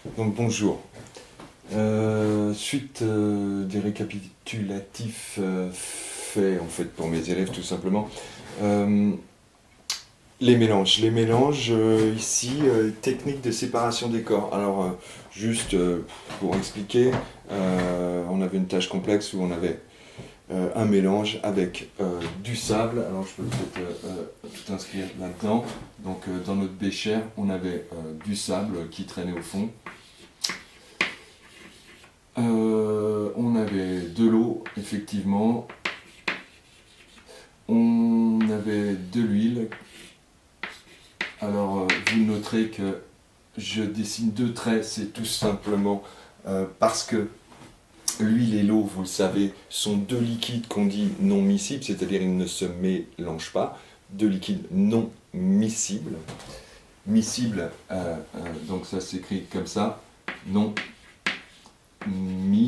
Donc bonjour. Suite des récapitulatifs faits en fait pour mes élèves tout simplement. Euh, les mélanges. Ici, technique de séparation des corps. Alors juste pour expliquer, on avait une tâche complexe où on avait un mélange avec du sable. Alors je peux peut-être tout inscrire là-dedans. Donc dans notre bécher, on avait du sable qui traînait au fond. On avait de l'eau, effectivement. On avait de l'huile. Alors, vous noterez que je dessine deux traits, c'est tout simplement parce que l'huile et l'eau, vous le savez, sont deux liquides qu'on dit non miscibles, c'est-à-dire ils ne se mélangent pas. Deux liquides non miscibles. Miscible, donc ça s'écrit comme ça, non miscible.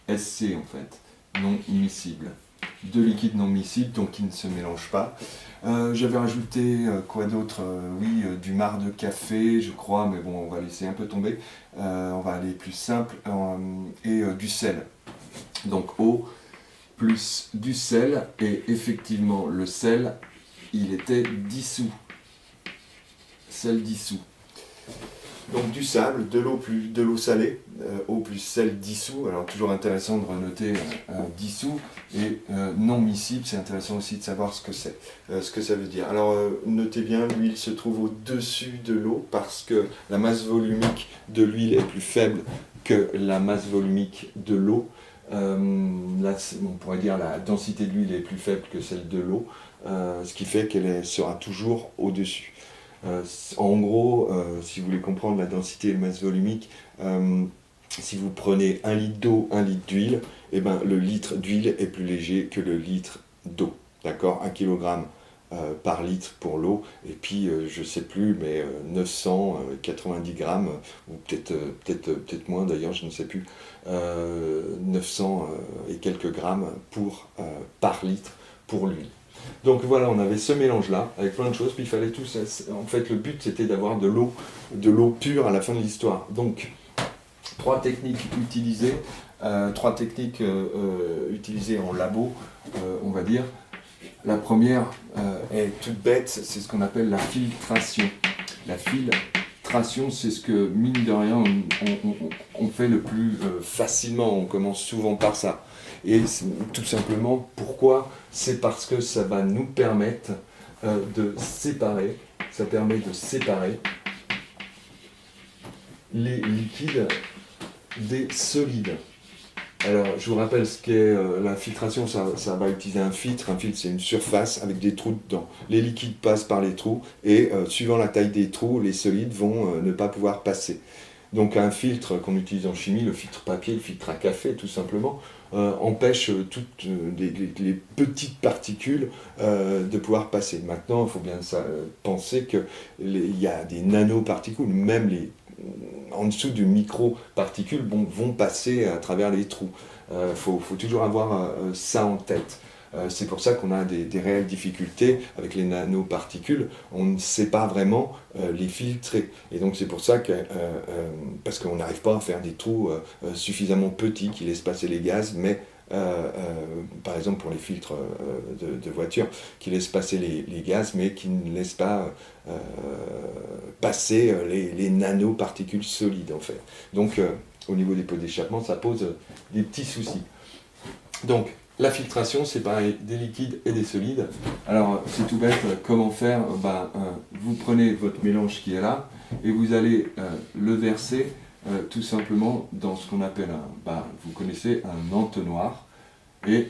SC en fait, non miscible. Deux liquides non miscibles, donc qui ne se mélangent pas. J'avais rajouté quoi d'autre oui, du marc de café, je crois, mais bon, on va laisser un peu tomber. On va aller plus simple. Et du sel. Donc eau plus du sel, et effectivement, le sel, il était dissous. Sel dissous. Donc du sable, de l'eau plus de l'eau salée, eau plus sel dissous. Alors toujours intéressant de renoter dissous et non miscible. C'est intéressant aussi de savoir ce que ça veut dire. Alors notez bien, l'huile se trouve au-dessus de l'eau parce que la masse volumique de l'huile est plus faible que la masse volumique de l'eau. Là, on pourrait dire la densité de l'huile est plus faible que celle de l'eau, ce qui fait qu'elle sera toujours au-dessus. En gros, si vous voulez comprendre la densité et la masse volumique, si vous prenez 1 litre d'eau, 1 litre d'huile, eh ben, le litre d'huile est plus léger que le litre d'eau. D'accord, 1 kg par litre pour l'eau, et puis je ne sais plus, mais 990 grammes, ou peut-être moins d'ailleurs, je ne sais plus, 900 et quelques grammes par litre pour l'huile. Donc voilà, on avait ce mélange-là, avec plein de choses, puis il fallait tout ça. En fait, le but, c'était d'avoir de l'eau pure à la fin de l'histoire. Donc, trois techniques utilisées en labo, on va dire. La première est toute bête, c'est ce qu'on appelle la filtration. La filtration, c'est ce que, mine de rien, on fait le plus facilement, on commence souvent par ça. Et tout simplement, pourquoi? C'est parce que ça va nous permettre de séparer, ça permet de séparer les liquides des solides. Alors, je vous rappelle ce qu'est la filtration, ça va utiliser un filtre. Un filtre, c'est une surface avec des trous dedans. Les liquides passent par les trous et suivant la taille des trous, les solides vont ne pas pouvoir passer. Donc un filtre qu'on utilise en chimie, le filtre papier, le filtre à café tout simplement, empêche toutes les petites particules de pouvoir passer. Maintenant, il faut bien penser qu'il y a des nanoparticules, même en dessous de micro-particules vont passer à travers les trous. Faut toujours avoir ça en tête. C'est pour ça qu'on a des réelles difficultés avec les nanoparticules. On ne sait pas vraiment les filtrer. Et donc c'est pour ça que, parce qu'on n'arrive pas à faire des trous suffisamment petits qui laissent passer les gaz, mais par exemple pour les filtres de voiture, qui laissent passer les gaz, mais qui ne laissent pas passer les nanoparticules solides en fait. Donc au niveau des pots d'échappement, ça pose des petits soucis. Donc la filtration, c'est pareil, des liquides et des solides. Alors, c'est tout bête, comment faire? Vous prenez votre mélange qui est là, et vous allez le verser tout simplement dans ce qu'on appelle vous connaissez, un entonnoir. Et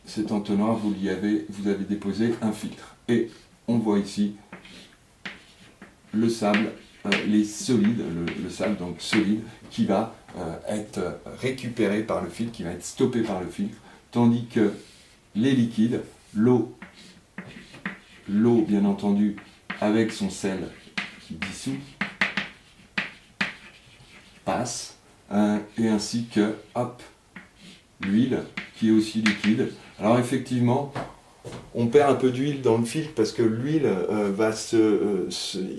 cet entonnoir, vous avez déposé un filtre. Et on voit ici le sable, les solides, le sable donc solide, qui va être récupéré par le filtre, qui va être stoppé par le filtre. Tandis que les liquides, l'eau bien entendu, avec son sel qui dissout, passe, et ainsi que, hop, l'huile qui est aussi liquide. Alors effectivement, on perd un peu d'huile dans le filtre parce que l'huile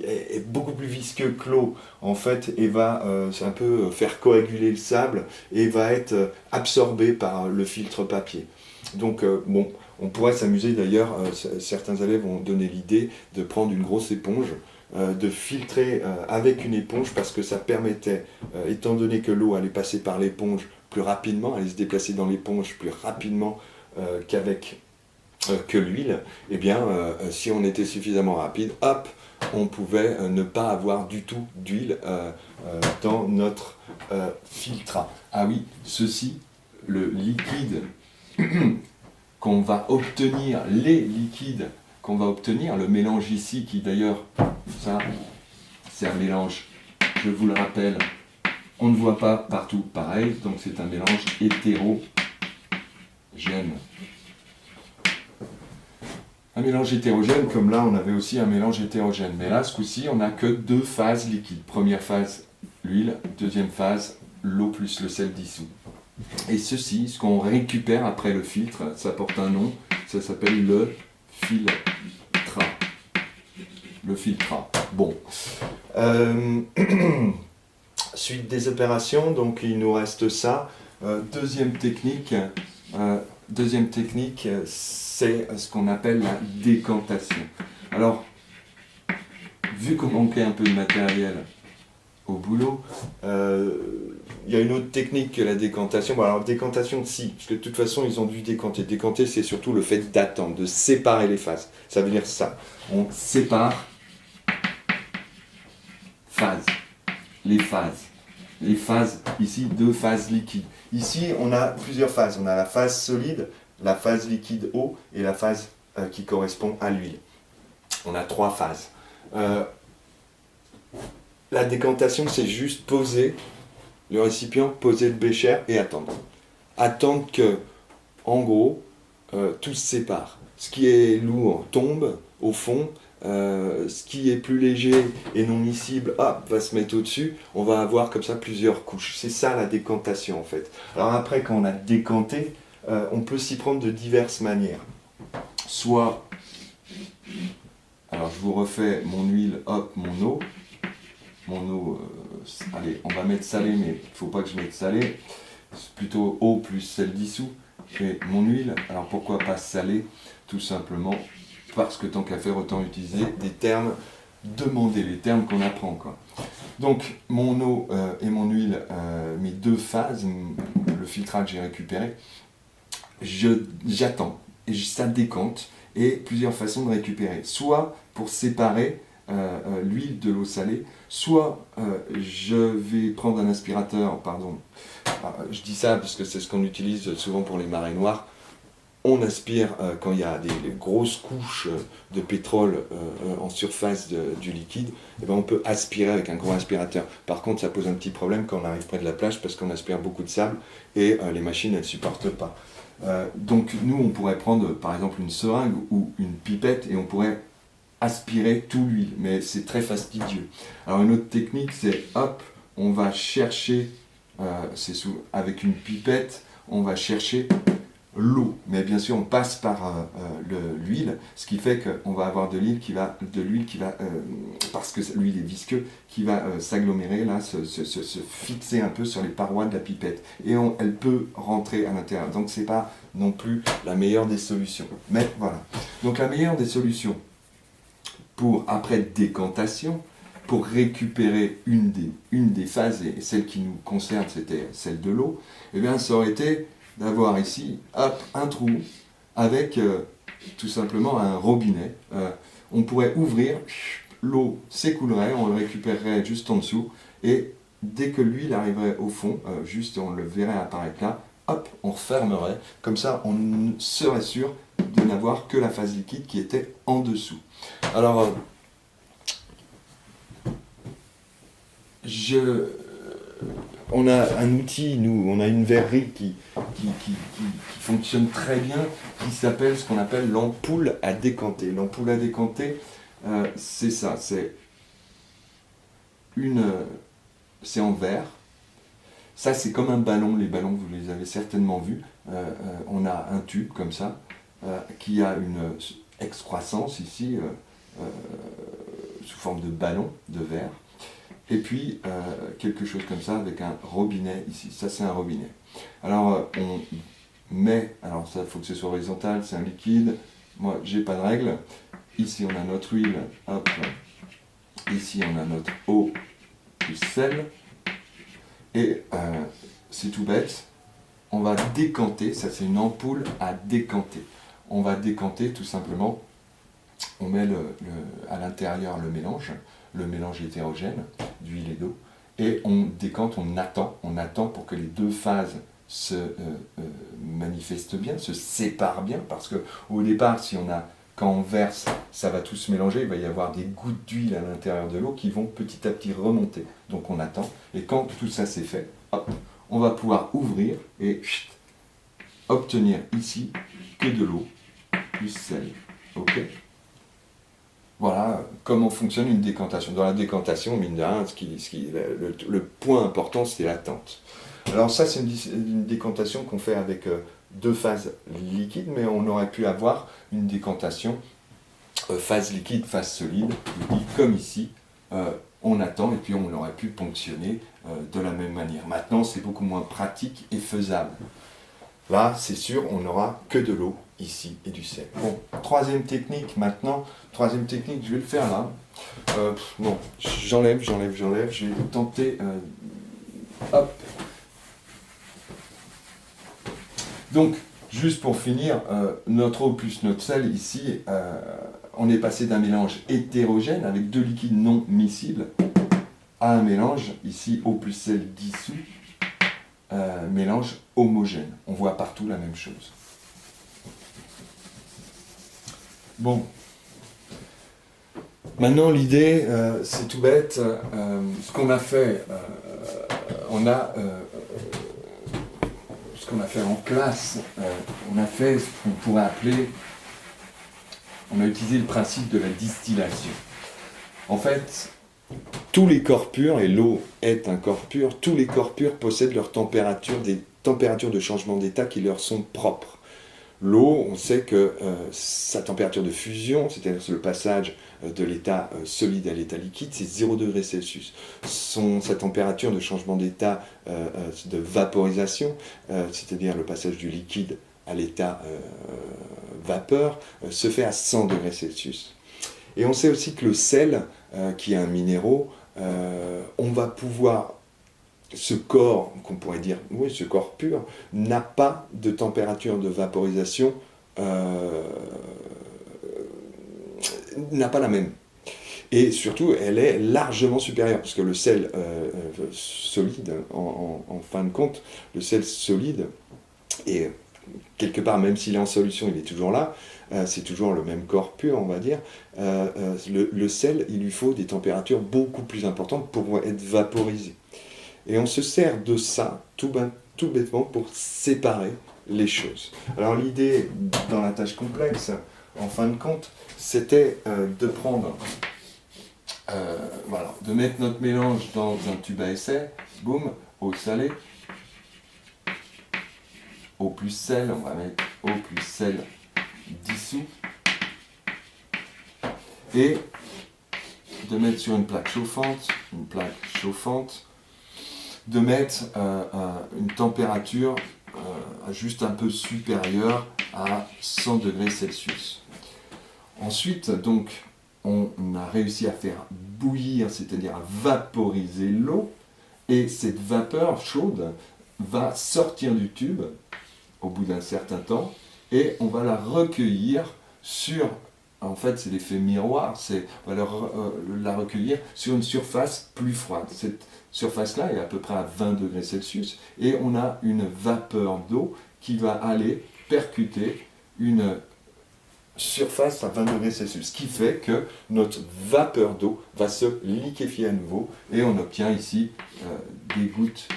est beaucoup plus visqueux que l'eau en fait et va un peu faire coaguler le sable et va être absorbé par le filtre papier. Donc bon, on pourrait s'amuser d'ailleurs, certains élèves ont donné l'idée de prendre une grosse éponge, de filtrer avec une éponge parce que ça permettait, étant donné que l'eau allait passer par l'éponge plus rapidement, allait se déplacer dans l'éponge plus rapidement que l'huile, eh bien si on était suffisamment rapide, hop, on pouvait ne pas avoir du tout d'huile dans notre filtrat. Ah oui, ceci, le liquide qu'on va obtenir, les liquides qu'on va obtenir, le mélange ici qui d'ailleurs, ça, c'est un mélange, je vous le rappelle, on ne voit pas partout pareil, donc c'est un mélange hétérogène. Un mélange hétérogène, comme là on avait aussi un mélange hétérogène, mais là ce coup-ci on n'a que deux phases liquides. Première phase, l'huile, deuxième phase, l'eau plus le sel dissous. Et ceci, ce qu'on récupère après le filtre, ça porte un nom, ça s'appelle le filtrat. Le filtrat. Bon. Suite des opérations, donc il nous reste ça. Deuxième technique, c'est ce qu'on appelle la décantation. Alors, vu qu'on manquait un peu de matériel au boulot, il y a une autre technique que la décantation. Bon, alors décantation, si, parce que de toute façon ils ont dû décanter. Décanter, c'est surtout le fait d'attendre, de séparer les phases. Ça veut dire ça. On sépare les phases, ici, deux phases liquides. Ici, on a plusieurs phases. On a la phase solide, la phase liquide eau et la phase qui correspond à l'huile. On a trois phases. La décantation, c'est juste poser le récipient, poser le bécher et attendre. Attendre que, en gros, tout se sépare. Ce qui est lourd tombe au fond, ce qui est plus léger et non miscible, hop, va se mettre au-dessus. On va avoir comme ça plusieurs couches. C'est ça la décantation en fait. Alors après, quand on a décanté, on peut s'y prendre de diverses manières. Soit, alors je vous refais mon huile, hop, mon eau. Mon eau, allez, on va mettre salé, mais il ne faut pas que je mette salé. C'est plutôt eau plus sel dissous. Et mon huile, alors pourquoi pas salé? Tout simplement parce que tant qu'à faire, autant utiliser des termes demandés, les termes qu'on apprend, quoi. Donc, mon eau et mon huile, mes deux phases, le filtrat que j'ai récupéré, j'attends, et ça décante, et plusieurs façons de récupérer. Soit pour séparer l'huile de l'eau salée, soit je vais prendre un aspirateur, pardon, je dis ça parce que c'est ce qu'on utilise souvent pour les marées noires. On aspire quand il y a des grosses couches de pétrole en surface du liquide, et ben on peut aspirer avec un gros aspirateur. Par contre, ça pose un petit problème quand on arrive près de la plage parce qu'on aspire beaucoup de sable et les machines elles ne supportent pas. Donc nous, on pourrait prendre par exemple une seringue ou une pipette et on pourrait aspirer tout l'huile, mais c'est très fastidieux. Alors une autre technique, c'est hop, on va chercher, avec une pipette, on va chercher l'eau, mais bien sûr on passe par l'huile, ce qui fait qu'on va avoir de l'huile qui va, parce que l'huile est visqueuse, qui va s'agglomérer là, se fixer un peu sur les parois de la pipette, et elle peut rentrer à l'intérieur. Donc c'est pas non plus la meilleure des solutions. Mais voilà. Donc la meilleure des solutions pour après décantation, pour récupérer une des phases, et celle qui nous concerne c'était celle de l'eau, et bien ça aurait été d'avoir ici, hop, un trou avec tout simplement un robinet. On pourrait ouvrir, l'eau s'écoulerait, on le récupérerait juste en dessous, et dès que l'huile arriverait au fond, juste on le verrait apparaître là, hop, on refermerait. Comme ça, on serait sûr de n'avoir que la phase liquide qui était en dessous. Alors, on a un outil, nous, on a une verrerie qui fonctionne très bien, qui s'appelle ce qu'on appelle l'ampoule à décanter. L'ampoule à décanter, c'est ça, c'est en verre. Ça, c'est comme un ballon. Les ballons, vous les avez certainement vus. On a un tube comme ça. qui a une excroissance ici, sous forme de ballon de verre, et puis quelque chose comme ça avec un robinet ici. Ça, c'est un robinet. Alors, on met, alors ça, il faut que ce soit horizontal, c'est un liquide. Moi, j'ai pas de règle. Ici, on a notre huile, hop. Ici, on a notre eau plus sel. Et c'est tout bête. On va décanter, ça c'est une ampoule à décanter. On va décanter tout simplement, on met à l'intérieur le mélange hétérogène d'huile et d'eau, et on décante, on attend pour que les deux phases se manifestent bien, se séparent bien, parce qu'au départ, quand on verse, ça va tout se mélanger, il va y avoir des gouttes d'huile à l'intérieur de l'eau qui vont petit à petit remonter. Donc on attend, et quand tout ça c'est fait, hop, on va pouvoir ouvrir et obtenir ici que de l'eau plus sel. Ok ? Voilà comment fonctionne une décantation. Dans la décantation, mine de rien, le point important, c'est l'attente. Alors ça, c'est une décantation qu'on fait avec deux phases liquides, mais on aurait pu avoir une décantation phase liquide, phase solide, comme ici. On attend et puis on aurait pu ponctionner de la même manière. Maintenant, c'est beaucoup moins pratique et faisable. Là, c'est sûr, on n'aura que de l'eau ici et du sel. Bon, troisième technique maintenant. Troisième technique, je vais le faire là. Bon, j'enlève. Je vais tenter. Hop. Donc, juste pour finir, notre eau plus notre sel ici, on est passé d'un mélange hétérogène avec deux liquides non miscibles à un mélange, ici eau plus sel dissous, mélange homogène. On voit partout la même chose. Bon. Maintenant, l'idée, c'est tout bête. Ce qu'on a fait, ce qu'on a fait en classe, on a fait ce qu'on pourrait appeler, on a utilisé le principe de la distillation. En fait, tous les corps purs, et l'eau est un corps pur, tous les corps purs possèdent leur température, des températures de changement d'état qui leur sont propres. L'eau, on sait que sa température de fusion, c'est-à-dire le passage de l'état solide à l'état liquide, c'est 0 degré Celsius. Sa température de changement d'état de vaporisation, c'est-à-dire le passage du liquide à l'état vapeur, se fait à 100 degrés Celsius. Et on sait aussi que le sel, qui est un minéraux, on va pouvoir... Ce corps, qu'on pourrait dire, oui, ce corps pur, n'a pas de température de vaporisation, n'a pas la même. Et surtout, elle est largement supérieure, parce que le sel solide, en fin de compte, le sel solide, et quelque part, même s'il est en solution, il est toujours là, c'est toujours le même corps pur, on va dire, le sel, il lui faut des températures beaucoup plus importantes pour être vaporisé. Et on se sert de ça, tout bêtement, pour séparer les choses. Alors l'idée, dans la tâche complexe, en fin de compte, c'était de prendre, de mettre notre mélange dans un tube à essai, boum, eau salée, eau plus sel, on va mettre eau plus sel dissous, et de mettre sur une plaque chauffante, de mettre une température juste un peu supérieure à 100 degrés Celsius. Ensuite, donc, on a réussi à faire bouillir, c'est-à-dire à vaporiser l'eau, et cette vapeur chaude va sortir du tube au bout d'un certain temps, et on va la recueillir sur... En fait, c'est l'effet miroir, on va la recueillir sur une surface plus froide. Cette surface-là est à peu près à 20 degrés Celsius, et on a une vapeur d'eau qui va aller percuter une surface à 20 degrés Celsius, ce qui fait que notre vapeur d'eau va se liquéfier à nouveau, et on obtient ici des gouttes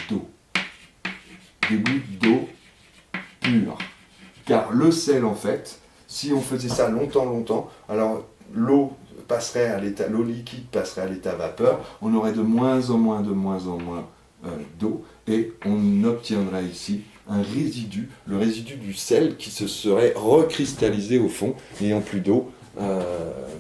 d'eau. Des gouttes d'eau pure. Car le sel, en fait, si on faisait ça longtemps, alors l'eau liquide passerait à l'état vapeur, on aurait de moins en moins d'eau, et on obtiendrait ici un résidu, le résidu du sel qui se serait recristallisé au fond, n'ayant plus d'eau.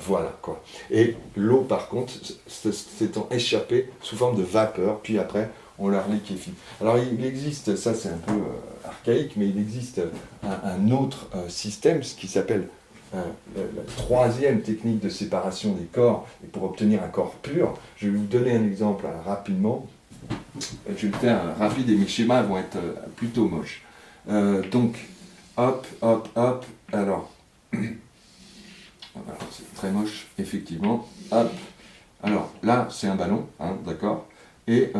Voilà quoi. Et l'eau par contre s'étant échappée sous forme de vapeur, puis après on la liquéfie. Alors il existe, ça c'est un peu archaïque, mais il existe un autre système, ce qui s'appelle la troisième technique de séparation des corps, et pour obtenir un corps pur. Je vais vous donner un exemple rapidement. Je vais le faire rapide et mes schémas vont être plutôt moches. Donc, hop, hop, hop, alors... Alors, c'est très moche, effectivement. Hop. Alors, là, c'est un ballon, hein, d'accord. Et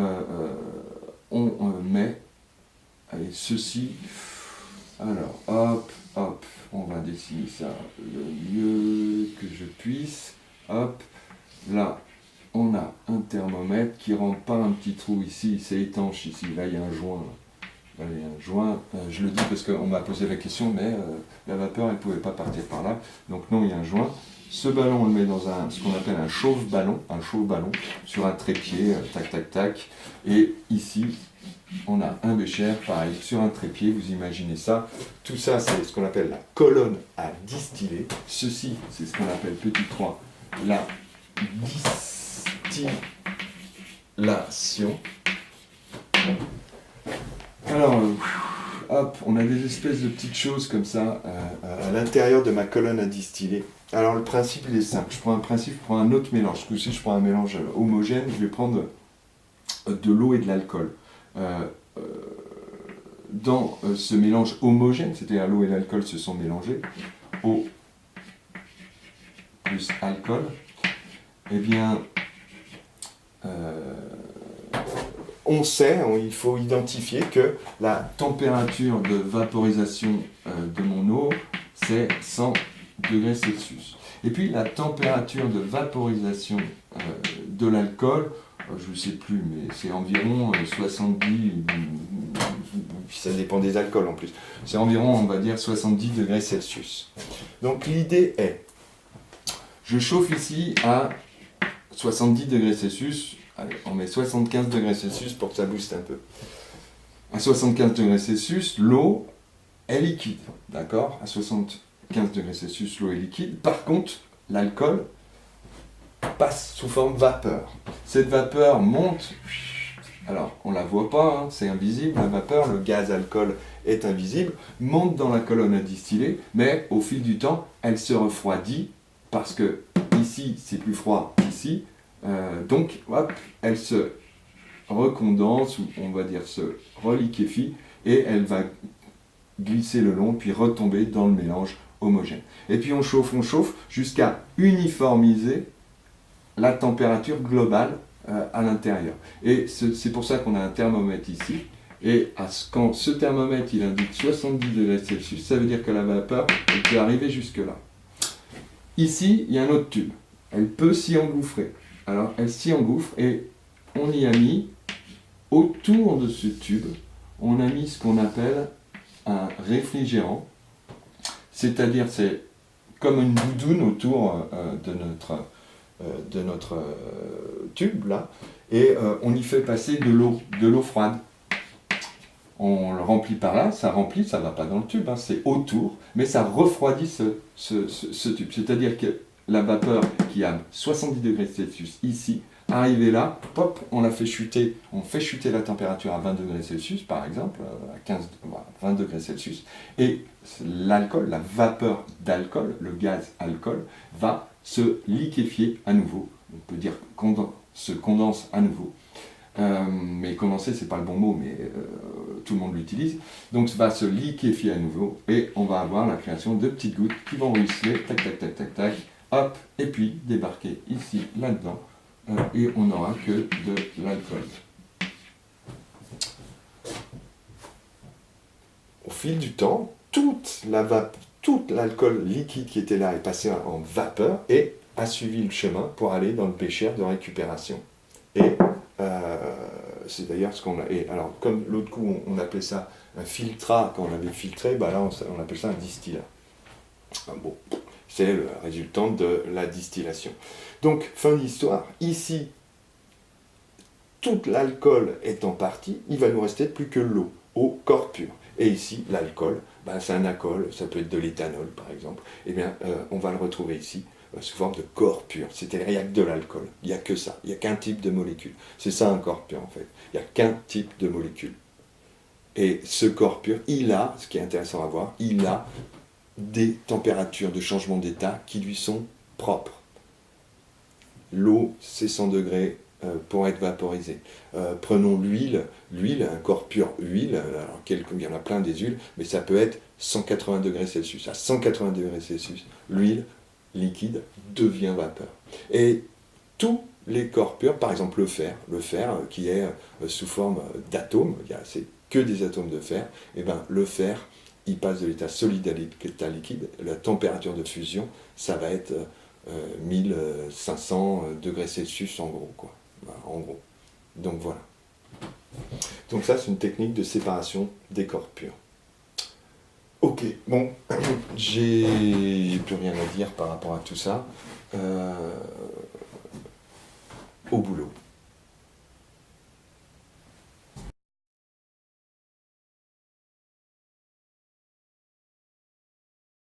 on met allez, ceci. Alors, hop, hop. On va dessiner ça le mieux que je puisse. Hop. Là, on a un thermomètre qui ne rentre pas un petit trou ici. C'est étanche ici. Là, il y a un joint. Allez, un joint, je le dis parce qu'on m'a posé la question, mais la vapeur, elle ne pouvait pas partir par là. Donc non, il y a un joint. Ce ballon, on le met dans ce qu'on appelle un chauffe-ballon, sur un trépied, tac, tac, tac. Et ici, on a un bécher, pareil, sur un trépied, vous imaginez ça. Tout ça, c'est ce qu'on appelle la colonne à distiller. Ceci, c'est ce qu'on appelle, petit 3, la distillation. Alors, hop, on a des espèces de petites choses comme ça à l'intérieur de ma colonne à distiller. Alors le principe il est simple, je prends un autre mélange. Ce coup-ci je prends un mélange homogène, je vais prendre de l'eau et de l'alcool. Dans ce mélange homogène, c'est-à-dire l'eau et l'alcool se sont mélangés, eau plus alcool, eh bien... on sait, il faut identifier que la température de vaporisation de mon eau, c'est 100 degrés Celsius. Et puis la température de vaporisation de l'alcool, je ne sais plus, mais c'est environ 70, ça dépend des alcools en plus, c'est environ, on va dire, 70 degrés Celsius. Donc l'idée est, je chauffe ici à 70 degrés Celsius. Allez, on met 75 degrés Celsius pour que ça booste un peu. À 75 degrés Celsius, l'eau est liquide. D'accord ? À 75 degrés Celsius, l'eau est liquide. Par contre, l'alcool passe sous forme vapeur. Cette vapeur monte. Alors, on ne la voit pas, hein, c'est invisible. La vapeur, le gaz alcool est invisible, monte dans la colonne à distiller, mais au fil du temps, elle se refroidit parce que ici, c'est plus froid qu'ici. Donc, hop, elle se recondense, ou on va dire se reliquéfie, et elle va glisser le long, puis retomber dans le mélange homogène. Et puis on chauffe jusqu'à uniformiser la température globale à l'intérieur. Et c'est pour ça qu'on a un thermomètre ici. Et quand ce thermomètre il indique 70 degrés Celsius, ça veut dire que la vapeur elle peut arriver jusque là. Ici, il y a un autre tube. Elle peut s'y engouffrer. Alors, elle s'y engouffre et on y a mis, autour de ce tube, on a mis ce qu'on appelle un réfrigérant. C'est-à-dire, c'est comme une doudoune autour de notre tube, là. Et on y fait passer de l'eau froide. On le remplit par là, ça remplit, ça ne va pas dans le tube, hein, c'est autour, mais ça refroidit ce tube. C'est-à-dire que la vapeur qui a 70 degrés Celsius ici, arrivée là, hop, on fait chuter la température à 20 degrés Celsius, par exemple, à 20 degrés Celsius, et l'alcool, la vapeur d'alcool, le gaz alcool, va se liquéfier à nouveau. On peut dire se condense à nouveau. Mais condenser, c'est pas le bon mot, mais tout le monde l'utilise. Donc ça va se liquéfier à nouveau et on va avoir la création de petites gouttes qui vont ruisseler, tac, tac, tac, tac, tac, hop, et puis débarquer ici, là-dedans, et on n'aura que de l'alcool. Au fil du temps, tout l'alcool liquide qui était là est passé en vapeur et a suivi le chemin pour aller dans le bécher de récupération. Et c'est d'ailleurs ce qu'on a. Et alors, comme l'autre coup, on appelait ça un filtrat quand on avait filtré, bah là, on appelle ça un distillat. Bon, c'est le résultant de la distillation. Donc, fin d'histoire. Ici, tout l'alcool étant parti, il va nous rester plus que l'eau, au corps pur. Et ici, l'alcool, ben, c'est un alcool, ça peut être de l'éthanol par exemple, et bien on va le retrouver ici sous forme de corps pur. C'est-à-dire il n'y a que de l'alcool, il n'y a que ça, il n'y a qu'un type de molécule. C'est ça un corps pur en fait, il n'y a qu'un type de molécule. Et ce corps pur, il a, ce qui est intéressant à voir, il a des températures de changement d'état qui lui sont propres. L'eau, c'est 100 degrés pour être vaporisée. Prenons l'huile, un corps pur huile, alors il y en a plein des huiles, mais ça peut être 180 degrés Celsius. À 180 degrés Celsius, l'huile liquide devient vapeur. Et tous les corps purs, par exemple le fer qui est sous forme d'atomes, c'est que des atomes de fer, et ben le fer, il passe de l'état solide à l'état liquide, la température de fusion, ça va être 1500 degrés Celsius en gros, quoi. Voilà, en gros. Donc voilà. Donc ça, c'est une technique de séparation des corps purs. Ok, bon, j'ai plus rien à dire par rapport à tout ça. Au boulot.